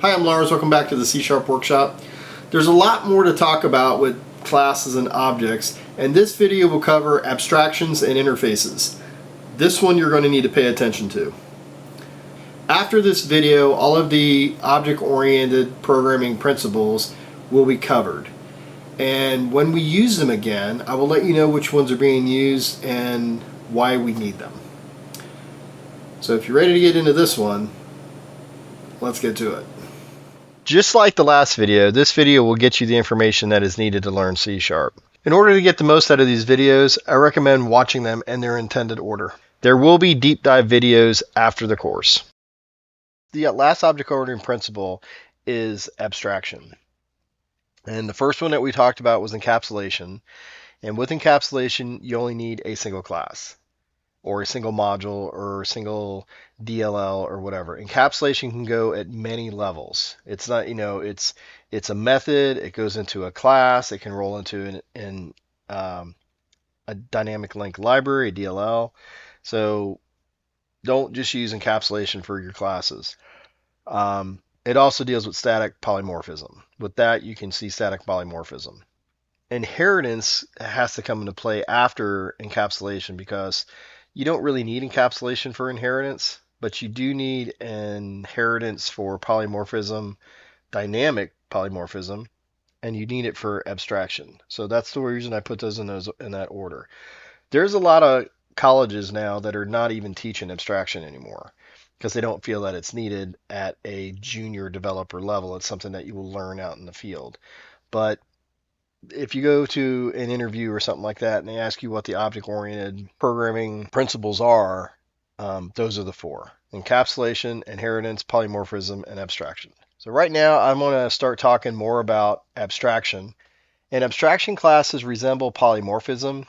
Hi, I'm Lars. Welcome back to the C# workshop. There's a lot more to talk about with classes and objects, and this video will cover abstractions and interfaces. This one you're going to need to pay attention to. After this video, all of the object-oriented programming principles will be covered. And when we use them again, I will let you know which ones are being used and why we need them. So if you're ready to get into this one, let's get to it. Just like the last video, this video will get you the information that is needed to learn C#. In order to get the most out of these videos, I recommend watching them in their intended order. There will be deep dive videos after the course. The last object-oriented principle is abstraction. And the first one that we talked about was encapsulation. And with encapsulation, you only need a single class, or a single module, or a single DLL, or whatever. Encapsulation can go at many levels. It's not, it's a method. It goes into a class. It can roll into a dynamic link library, a DLL. So don't just use encapsulation for your classes. It also deals with static polymorphism. With that, you can see static polymorphism. Inheritance has to come into play after encapsulation because you don't really need encapsulation for inheritance, but you do need inheritance for polymorphism, dynamic polymorphism, and you need it for abstraction. So that's the reason I put those in that order. There's a lot of colleges now that are not even teaching abstraction anymore because they don't feel that it's needed at a junior developer level. It's something that you will learn out in the field. But if you go to an interview or something like that and they ask you what the object-oriented programming principles are, those are the four: encapsulation, inheritance, polymorphism, and abstraction. So right now I'm going to start talking more about abstraction. And abstraction classes resemble polymorphism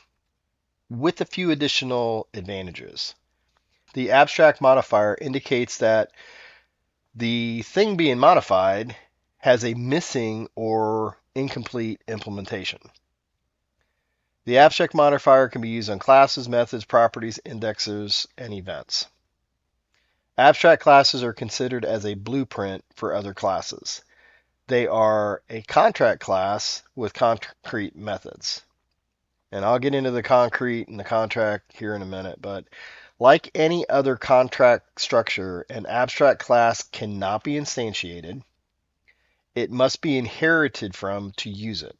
with a few additional advantages. The abstract modifier indicates that the thing being modified has a missing or incomplete implementation. The abstract modifier can be used on classes, methods, properties, indexes, and events. Abstract classes are considered as a blueprint for other classes. They are a contract class with concrete methods. And I'll get into the concrete and the contract here in a minute, but like any other contract structure, an abstract class cannot be instantiated. It must be inherited from to use it.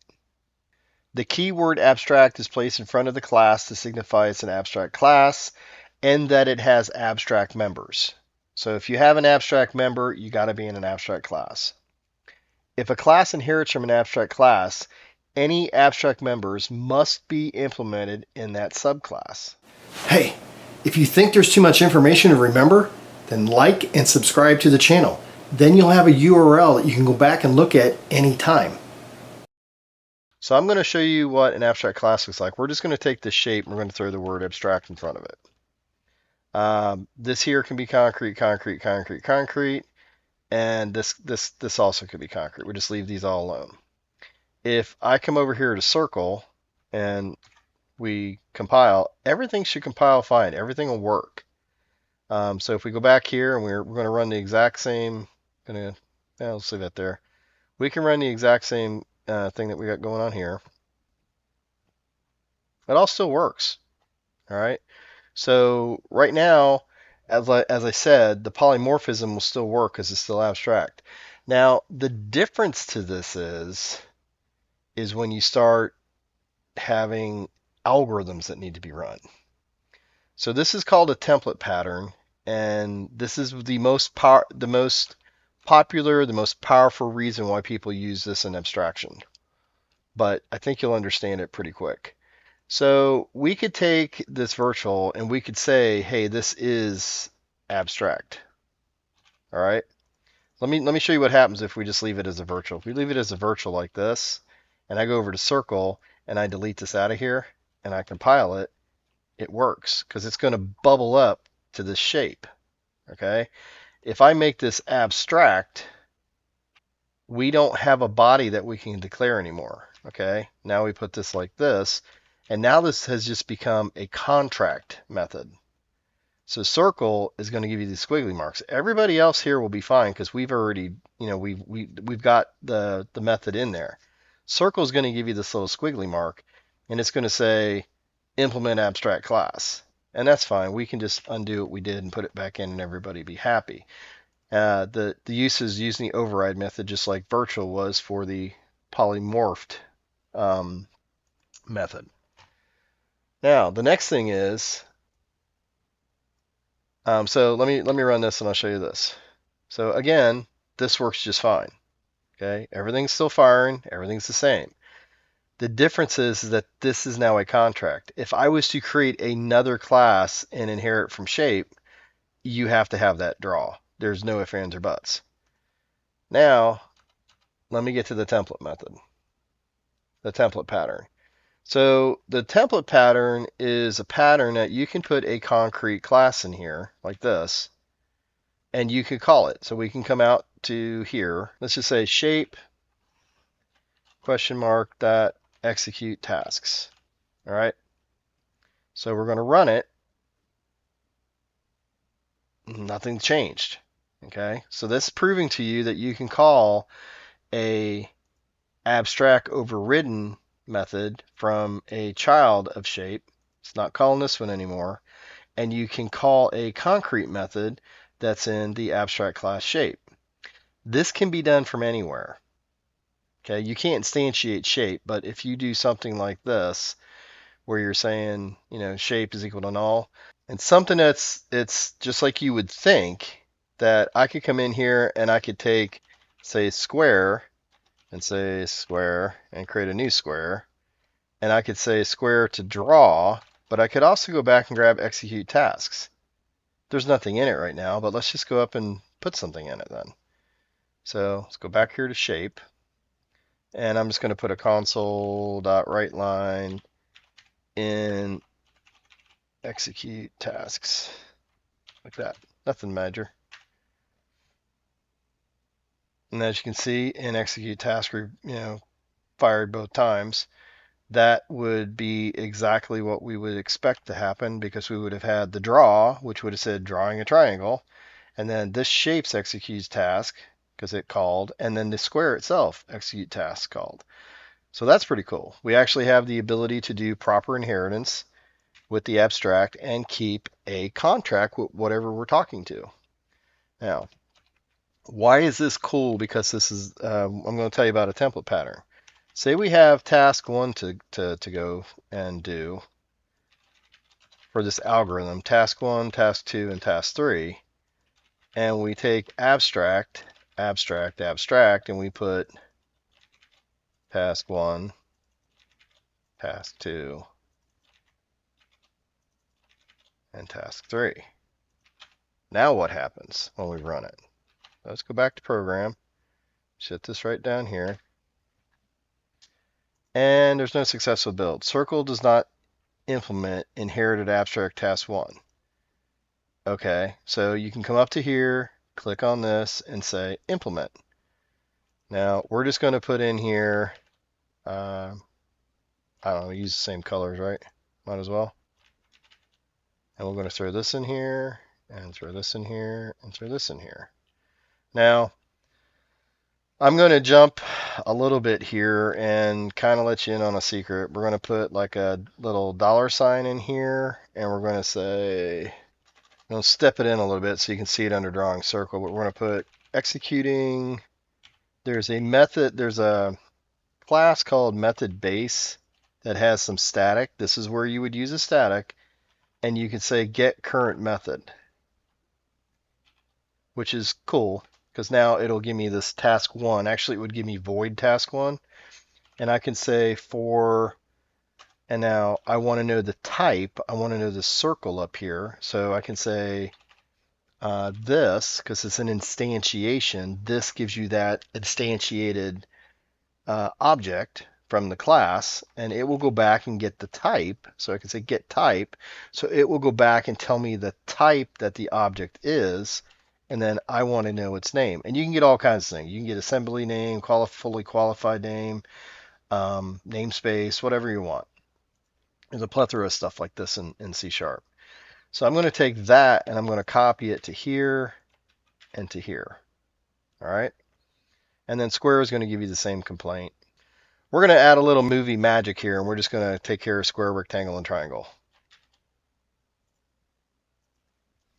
The keyword abstract is placed in front of the class to signify it's an abstract class and that it has abstract members. So if you have an abstract member, you got to be in an abstract class. If a class inherits from an abstract class, any abstract members must be implemented in that subclass. Hey, if you think there's too much information to remember, then like and subscribe to the channel. Then you'll have a URL that you can go back and look at anytime. So I'm going to show you what an abstract class looks like. We're just going to take this shape and we're going to throw the word abstract in front of it. This here can be concrete, concrete, concrete, concrete, and this also could be concrete. We just leave these all alone. If I come over here to circle and we compile, everything should compile fine. Everything will work. So if we go back here and we're going to run the exact same, let's leave that there. We can run the exact same thing that we got going on here. It all still works. All right. So right now, as I said, the polymorphism will still work because it's still abstract. Now the difference to this is when you start having algorithms that need to be run. So this is called a template pattern, and this is the most popular, the most powerful reason why people use this in abstraction. But I think you'll understand it pretty quick. So we could take this virtual and we could say, hey, this is abstract. All right. Let me show you what happens if we just leave it as a virtual. If we leave it as a virtual like this, and I go over to circle and I delete this out of here and I compile it, it works because it's going to bubble up to this shape. Okay. If I make this abstract, we don't have a body that we can declare anymore. Okay. Now we put this like this, and now this has just become a contract method. So circle is going to give you these squiggly marks. Everybody else here will be fine because we've already, we've got the method in there. Circle is going to give you this little squiggly mark, and it's going to say implement abstract class. And that's fine. We can just undo what we did and put it back in, and everybody be happy. The use is using the override method, just like virtual was for the polymorphed method. Now the next thing is, so let me run this and I'll show you this. So again, this works just fine. Okay, everything's still firing, everything's the same. The difference is that this is now a contract. If I was to create another class and inherit from shape, you have to have that draw. There's no ifs, ands, or buts. Now, let me get to the template method, the template pattern. So the template pattern is a pattern that you can put a concrete class in here, like this, and you can call it. So we can come out to here. Let's just say shape question mark dot execute tasks. All right. So we're going to run it. Nothing changed. Okay. So this is proving to you that you can call a abstract overridden method from a child of shape. It's not calling this one anymore. And you can call a concrete method that's in the abstract class shape. This can be done from anywhere. Okay, you can't instantiate shape, but if you do something like this, where you're saying, shape is equal to null, and something that's, it's just like you would think that I could come in here and I could take, say, square, and say square, and create a new square, and I could say square to draw, but I could also go back and grab execute tasks. There's nothing in it right now, but let's just go up and put something in it then. So let's go back here to shape, and I'm just going to put a console.writeLine in execute tasks, like that. Nothing major. And as you can see, in execute task, fired both times. That would be exactly what we would expect to happen, because we would have had the draw, which would have said drawing a triangle, and then this shapes executes task because it called, and then the square itself execute task called. So that's pretty cool. We actually have the ability to do proper inheritance with the abstract and keep a contract with whatever we're talking to. Now, why is this cool? Because this is, I'm going to tell you about a template pattern. Say we have task 1 to go and do for this algorithm, task 1, task 2, and task 3, and we take abstract, abstract, abstract, and we put task 1, task 2, and task 3. Now what happens when we run it? Let's go back to program, set this right down here, and there's no successful build. Circle does not implement inherited abstract task 1. Okay, so you can come up to here, click on this, and say implement. Now we're just going to put in here, I don't know, use the same colors, right? Might as well. And we're going to throw this in here, and throw this in here, and throw this in here. Now, I'm going to jump a little bit here and kind of let you in on a secret. We're going to put like a little $sign in here, and we're going to say, we'll step it in a little bit so you can see it under drawing circle, but we're going to put executing. There's a method, there's a class called method base that has some static. This is where you would use a static, and you can say get current method, which is cool because now it'll give me this task 1. Actually, it would give me void task 1, and I can say for, and now I want to know the type. I want to know the circle up here, so I can say this, because it's an instantiation. This gives you that instantiated object from the class, and it will go back and get the type. So I can say get type, so it will go back and tell me the type that the object is, and then I want to know its name. And you can get all kinds of things. You can get assembly name, fully qualified name, namespace, whatever you want. There's a plethora of stuff like this in C#. So I'm going to take that and I'm going to copy it to here and to here. All right. And then square is going to give you the same complaint. We're going to add a little movie magic here, and we're just going to take care of square, rectangle, and triangle.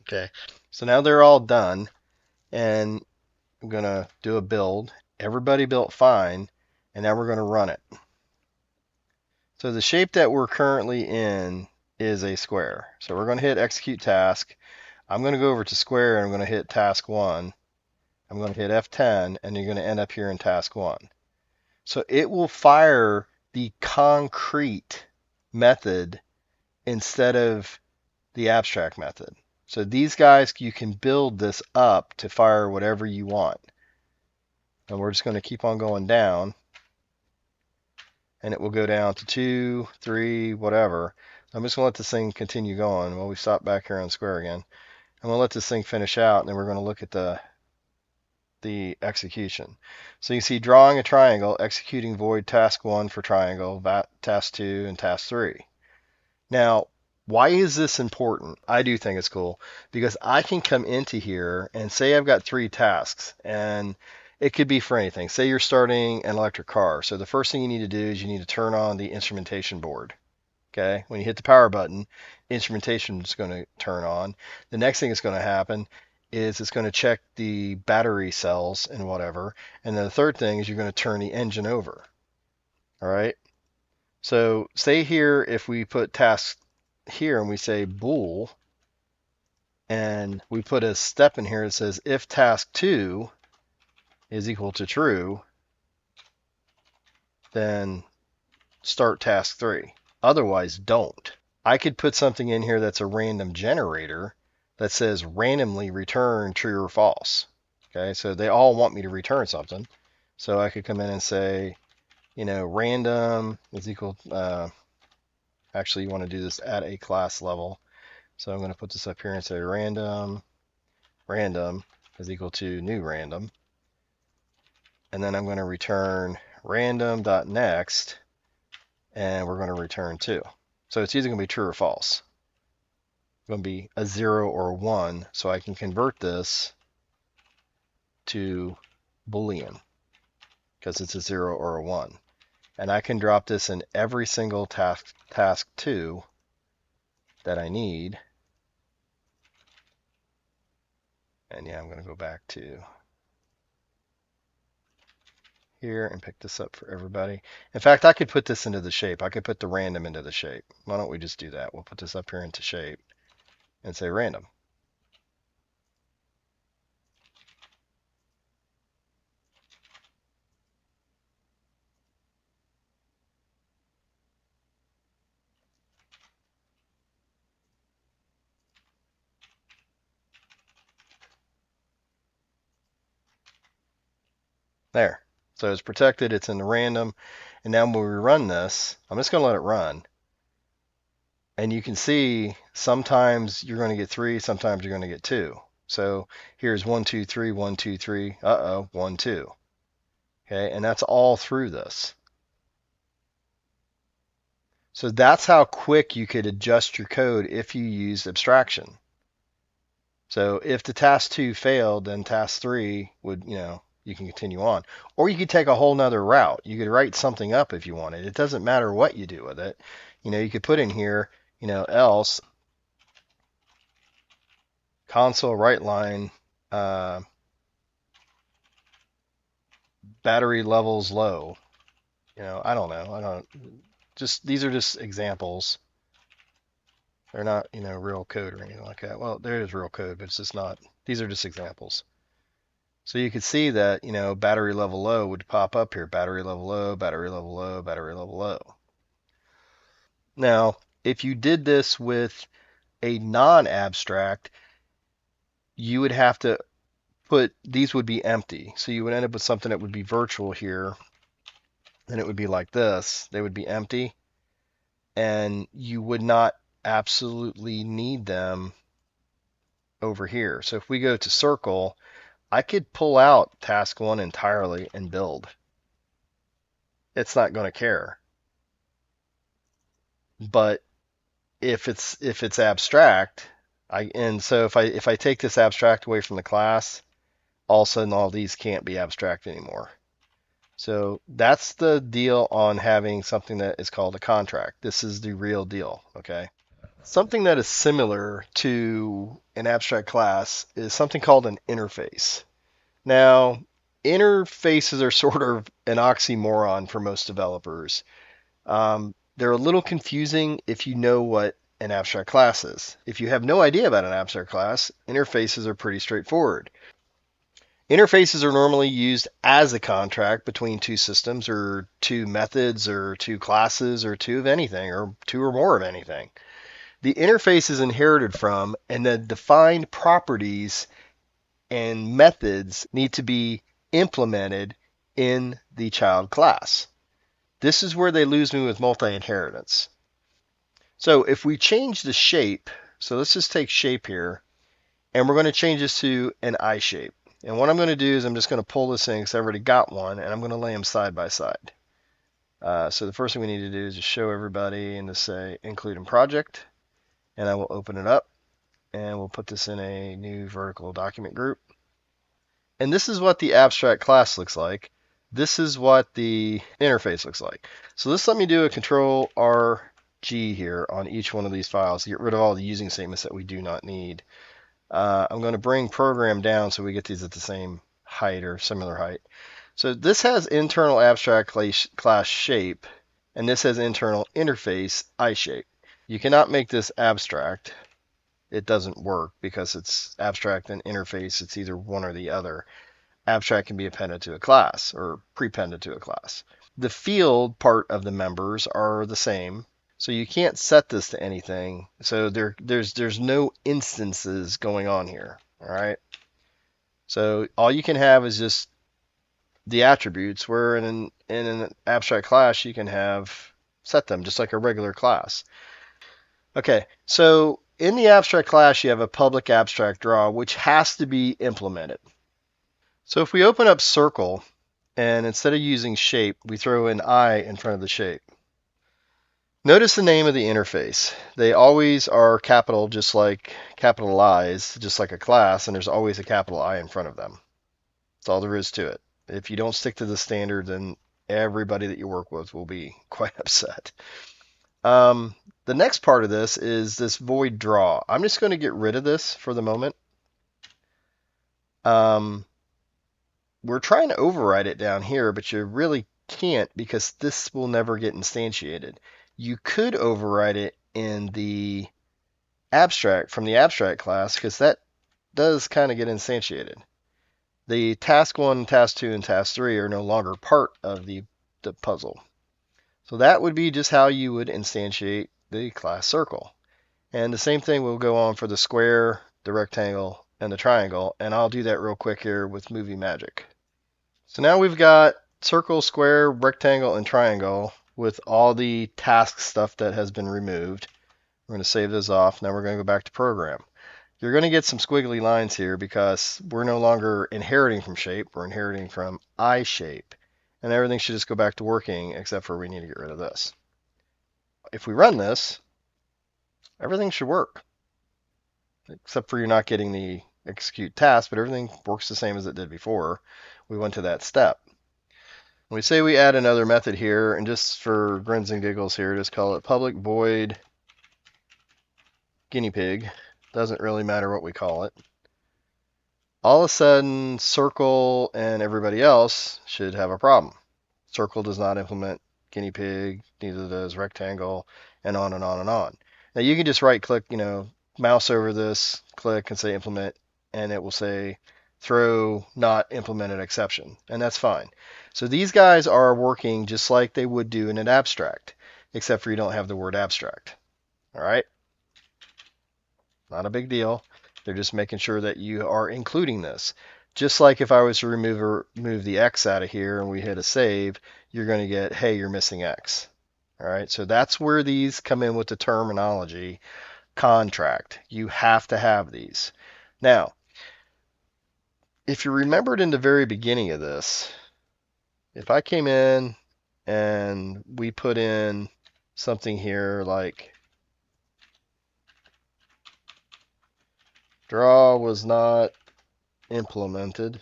Okay. So now they're all done, and I'm going to do a build. Everybody built fine, and now we're going to run it. So the shape that we're currently in is a square. So we're going to hit execute task. I'm going to go over to square, and I'm going to hit task 1. I'm going to hit F10, and you're going to end up here in task 1. So it will fire the concrete method instead of the abstract method. So these guys, you can build this up to fire whatever you want. And we're just going to keep on going down. And it will go down to 2, 3, whatever. I'm just going to let this thing continue going while we stop back here on square again. I'm going to let this thing finish out, and then we're going to look at the execution. So you see drawing a triangle, executing void task 1 for triangle, task 2, and task 3. Now, why is this important? I do think it's cool because I can come into here and say I've got 3 tasks, and it could be for anything. Say you're starting an electric car. So the first thing you need to do is you need to turn on the instrumentation board. Okay, when you hit the power button, instrumentation is going to turn on. The next thing that's going to happen is it's going to check the battery cells and whatever. And then the third thing is you're going to turn the engine over. All right. So say here, if we put task here and we say bool, and we put a step in here that says if task 2 is equal to true, then start task 3. Otherwise, don't. I could put something in here that's a random generator that says randomly return true or false. Okay, so they all want me to return something. So I could come in and say, random is equal, actually you want to do this at a class level. So I'm going to put this up here and say random is equal to new random. And then I'm going to return random.next, and we're going to return 2. So it's either going to be true or false. It's going to be a 0 or a 1, so I can convert this to Boolean because it's a 0 or a 1. And I can drop this in every single task 2 that I need. And yeah, I'm going to go back to here and pick this up for everybody. In fact, I could put this into the shape. I could put the random into the shape. Why don't we just do that? We'll put this up here into shape and say random. There. So it's protected, it's in the random. And now when we run this, I'm just going to let it run. And you can see sometimes you're going to get 3, sometimes you're going to get 2. So here's 1, 2, 3, 1, 2, 3. Uh-oh, 1, 2. Okay, and that's all through this. So that's how quick you could adjust your code if you used abstraction. So if the task 2 failed, then task 3 would, you can continue on. Or you could take a whole nother route. You could write something up if you wanted. It doesn't matter what you do with it. You could put in here, else console write line battery levels low. I don't know. These are just examples. They're not, real code or anything like that. Well, there is real code, but it's just not. These are just examples. So you could see that, battery level low would pop up here. Battery level low, battery level low, battery level low. Now, if you did this with a non-abstract, you would have to these would be empty. So you would end up with something that would be virtual here. And it would be like this. They would be empty. And you would not absolutely need them over here. So if we go to circle, I could pull out task 1 entirely and build. It's not going to care. But if it's abstract, And so if I take this abstract away from the class, all of a sudden all these can't be abstract anymore. So that's the deal on having something that is called a contract. This is the real deal, okay? Something that is similar to an abstract class is something called an interface. Now, interfaces are sort of an oxymoron for most developers. They're a little confusing if you know what an abstract class is. If you have no idea about an abstract class, interfaces are pretty straightforward. Interfaces are normally used as a contract between two systems or two methods or two classes or two of anything or two or more of anything. The interface is inherited from, and the defined properties and methods need to be implemented in the child class. This is where they lose me with multi-inheritance. So if we change the shape, so let's just take shape here, and we're going to change this to an eye shape. And what I'm going to do is I'm just going to pull this in because I've already got one, and I'm going to lay them side by side. So the first thing we need to do is just show everybody and just say include in project, and I will open it up, and we'll put this in a new vertical document group. And this is what the abstract class looks like. This is what the interface looks like. So let's let me do a Control RG here on each one of these files to get rid of all the using statements that we do not need. I'm going to bring program down so we get these at the same height or similar height. So this has internal abstract class shape, and this has internal interface eye shape. You cannot make this abstract. It doesn't work because it's abstract and interface. It's either one or the other. Abstract can be appended to a class or prepended to a class. The field part of the members are the same. So you can't set this to anything. So there's no instances going on here. All right. So all you can have is just the attributes, where in an abstract class you can have set them just like a regular class. Okay. So in the abstract class you have a public abstract draw which has to be implemented. So if we open up circle and instead of using shape we throw an eye in front of the shape. Notice the name of the interface. They always are capital, just like capitalized, just like a class, and there's always a capital I in front of them. That's all there is to it. If you don't stick to the standard, then everybody that you work with will be quite upset. The next part of this is this void draw. I'm just going to get rid of this for the moment. We're trying to override it down here, but you really can't because this will never get instantiated. You could override it in the abstract from the abstract class because that does kind of get instantiated. The task 1, task 2, and task 3 are no longer part of the puzzle. So that would be just how you would instantiate the class circle. And the same thing will go on for the square, the rectangle, and the triangle. And I'll do that real quick here with Movie Magic. So now we've got circle, square, rectangle, and triangle with all the task stuff that has been removed. We're going to save this off. Now we're going to go back to program. You're going to get some squiggly lines here because we're no longer inheriting from shape. We're inheriting from eye shape. And everything should just go back to working except for we need to get rid of this. If we run this, everything should work. Except for you're not getting the execute task, but everything works the same as it did before. We went to that step. We say we add another method here, and just for grins and giggles here, just call it public void guinea pig. Doesn't really matter what we call it. All of a sudden, circle and everybody else should have a problem. Circle does not implement guinea pig, neither does rectangle, and on and on and on. Now you can just right click, mouse over this, click and say implement, and it will say throw not implemented exception, and that's fine. So these guys are working just like they would do in an abstract, except for you don't have the word abstract. All right? Not a big deal. They're just making sure that you are including this. Just like if I was to remove the X out of here and we hit a save, you're going to get, hey, you're missing X. All right, so that's where these come in with the terminology contract. You have to have these. Now, if you remembered in the very beginning of this, if I came in and we put in something here like Draw was not implemented.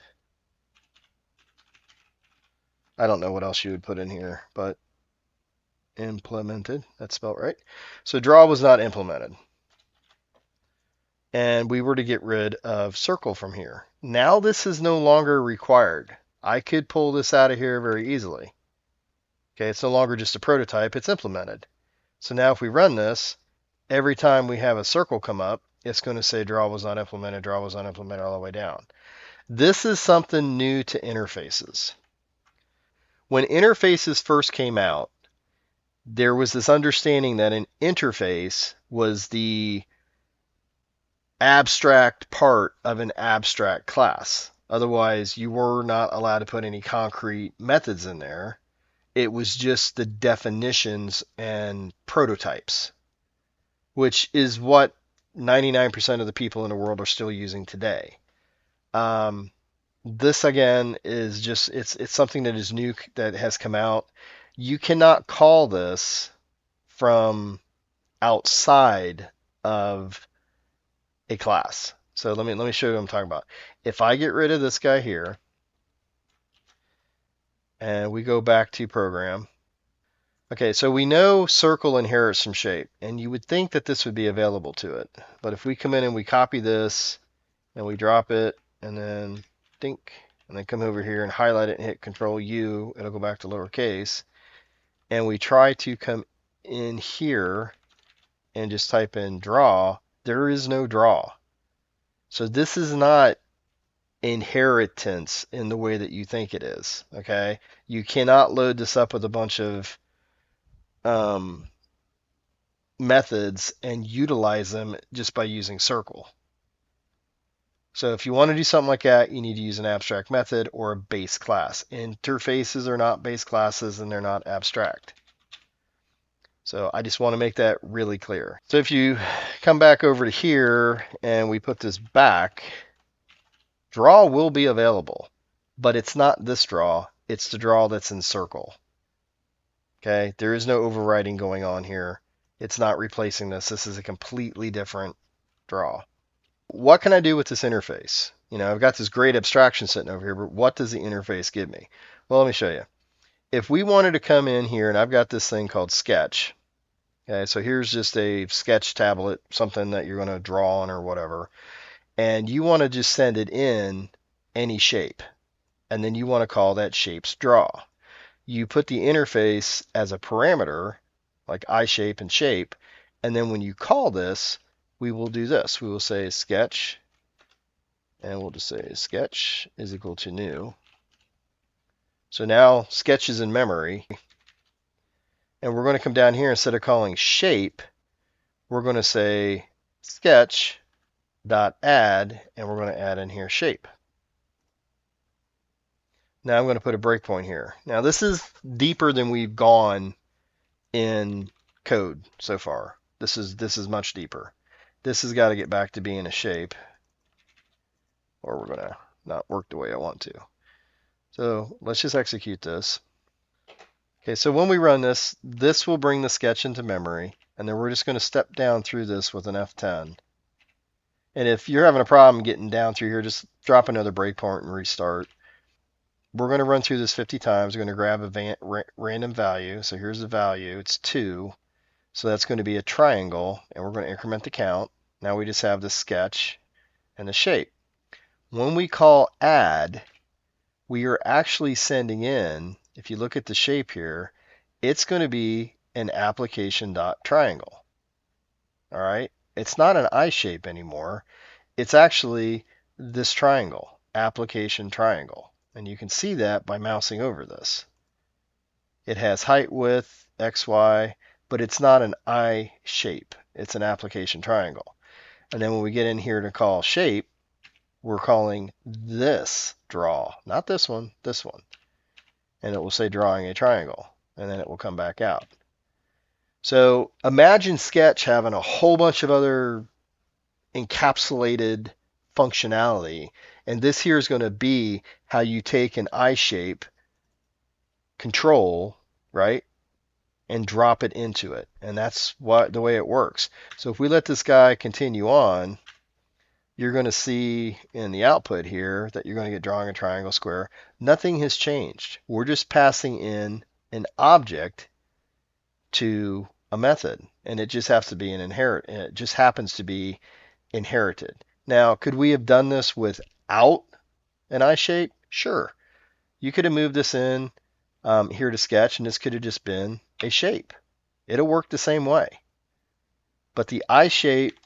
I don't know what else you would put in here, but implemented, that's spelled right. So draw was not implemented. And we were to get rid of circle from here. Now this is no longer required. I could pull this out of here very easily. Okay, it's no longer just a prototype, it's implemented. So now if we run this, every time we have a circle come up, it's going to say draw was not implemented, draw was not implemented all the way down. This is something new to interfaces. When interfaces first came out, there was this understanding that an interface was the abstract part of an abstract class. Otherwise, you were not allowed to put any concrete methods in there. It was just the definitions and prototypes, which is what 99% of the people in the world are still using today. This again is just it's something that is new that has come out. You cannot call this from outside of a class. So let me show you what I'm talking about. If I get rid of this guy here and we go back to program. Okay, so we know circle inherits from shape, and you would think that this would be available to it. But if we come in and we copy this and we drop it and then dink, and then come over here and highlight it and hit Control U, it'll go back to lowercase. And we try to come in here and just type in draw, there is no draw. So this is not inheritance in the way that you think it is, okay? You cannot load this up with a bunch of methods and utilize them just by using circle. So if you want to do something like that, you need to use an abstract method or a base class. Interfaces are not base classes and they're not abstract. So I just want to make that really clear. So if you come back over to here and we put this back, draw will be available, but it's not this draw. It's the draw that's in circle. Okay, there is no overriding going on here. It's not replacing this. This is a completely different draw. What can I do with this interface? You know, I've got this great abstraction sitting over here, but what does the interface give me? Well, let me show you. If we wanted to come in here, and I've got this thing called Sketch. Okay, so here's just a sketch tablet, something that you're going to draw on or whatever. And you want to just send it in any shape. And then you want to call that shape's draw. You put the interface as a parameter, like eye shape and shape. And then when you call this, we will do this. We will say sketch, and we'll just say sketch is equal to new. So now sketch is in memory. And we're going to come down here, instead of calling shape, we're going to say sketch dot add, and we're going to add in here shape. Now I'm going to put a breakpoint here. Now this is deeper than we've gone in code so far. This is much deeper. This has got to get back to being a shape, or we're going to not work the way I want to. So let's just execute this. Okay, so when we run this, this will bring the sketch into memory, and then we're just going to step down through this with an F10. And if you're having a problem getting down through here, just drop another breakpoint and restart. We're going to run through this 50 times. We're going to grab a random value. So here's the value. It's 2. So that's going to be a triangle, and we're going to increment the count. Now we just have the sketch and the shape. When we call add, we are actually sending in, if you look at the shape here, it's going to be an application.triangle. All right? It's not an eye shape anymore. It's actually this triangle, application triangle. And you can see that by mousing over this. It has height, width, X, Y, but it's not an eye shape. It's an application triangle. And then when we get in here to call shape, we're calling this draw, not this one, this one. And it will say drawing a triangle, and then it will come back out. So imagine Sketch having a whole bunch of other encapsulated functionality, and this here is going to be how you take an eye shape control, right, and drop it into it. And that's the way it works. So if we let this guy continue on, you're going to see in the output here that you're going to get drawing a triangle, square. Nothing has changed. We're just passing in an object to a method, and it just has to be an inherit. It just happens to be inherited. Now, could we have done this without an eye shape? Sure. You could have moved this in here to sketch, and this could have just been a shape. It'll work the same way. But the eye shape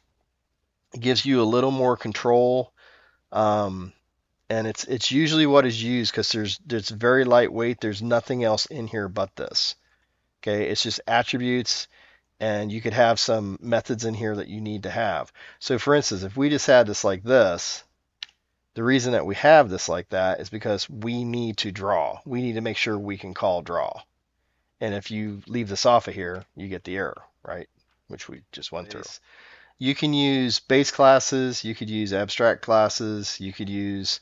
gives you a little more control, and it's usually what is used because it's very lightweight. There's nothing else in here but this. Okay, it's just attributes, and you could have some methods in here that you need to have. So for instance, if we just had this like this, the reason that we have this like that is because we need to draw. We need to make sure we can call draw. And if you leave this off of here, you get the error, right? Which we just went through. You can use base classes, you could use abstract classes, you could use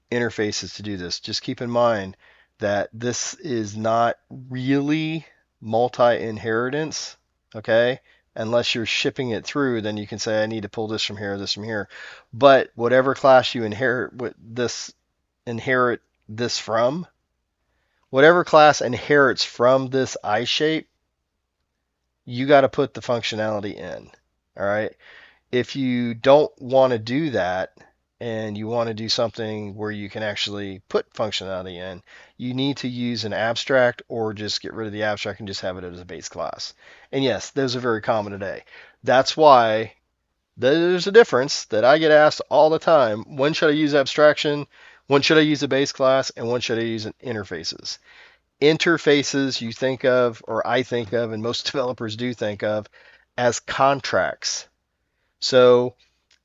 interfaces to do this. Just keep in mind that this is not really multi-inheritance, okay? Unless you're shipping it through, then you can say, I need to pull this from here, this from here. But whatever class you inherit this from, whatever class inherits from this eye shape, you got to put the functionality in, all right? If you don't want to do that, and you want to do something where you can actually put functionality in, you need to use an abstract or just get rid of the abstract and just have it as a base class. And yes, those are very common today. That's why there's a difference that I get asked all the time. When should I use abstraction? When should I use a base class? And when should I use interfaces? Interfaces you think of, or I think of, and most developers do think of, as contracts. So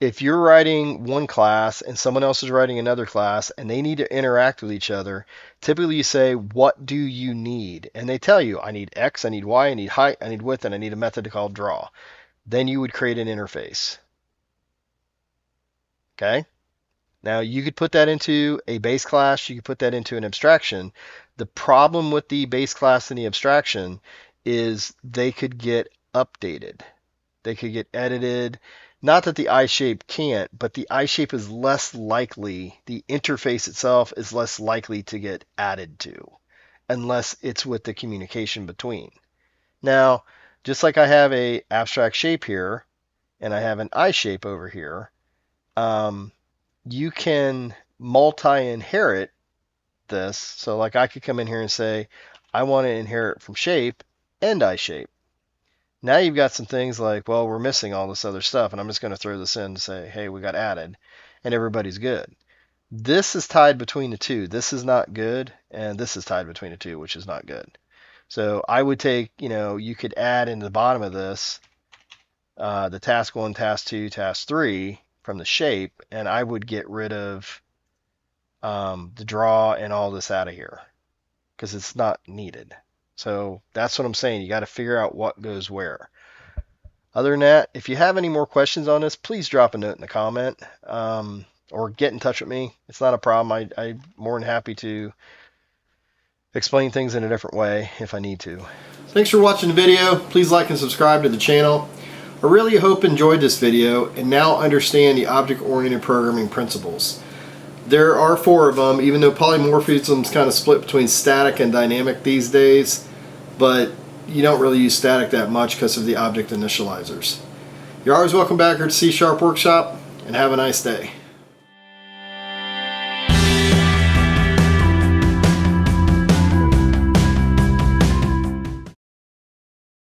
if you're writing one class and someone else is writing another class and they need to interact with each other, typically you say, what do you need? And they tell you, I need X, I need Y, I need height, I need width, and I need a method called draw. Then you would create an interface. Okay? Now you could put that into a base class, you could put that into an abstraction. The problem with the base class and the abstraction is they could get updated. They could get edited. Not that the eye shape can't, but the eye shape is less likely, the interface itself is less likely to get added to, unless it's with the communication between. Now, just like I have a abstract shape here, and I have an eye shape over here, you can multi-inherit this. So like I could come in here and say, I want to inherit from shape and eye shape. Now you've got some things like, well, we're missing all this other stuff, and I'm just going to throw this in and say, hey, we got added, and everybody's good. This is tied between the two. This is not good, and this is tied between the two, which is not good. So I would take, you could add in the bottom of this the task 1, task 2, task 3 from the shape, and I would get rid of the draw and all this out of here because it's not needed. So that's what I'm saying. You got to figure out what goes where. Other than that, if you have any more questions on this, please drop a note in the comment or get in touch with me. It's not a problem. I'm more than happy to explain things in a different way if I need to. Thanks for watching the video. Please like and subscribe to the channel. I really hope you enjoyed this video and now understand the object-oriented programming principles. There are 4 of them, even though polymorphism is kind of split between static and dynamic these days, but you don't really use static that much because of the object initializers. You're always welcome back here to C# Workshop, and have a nice day.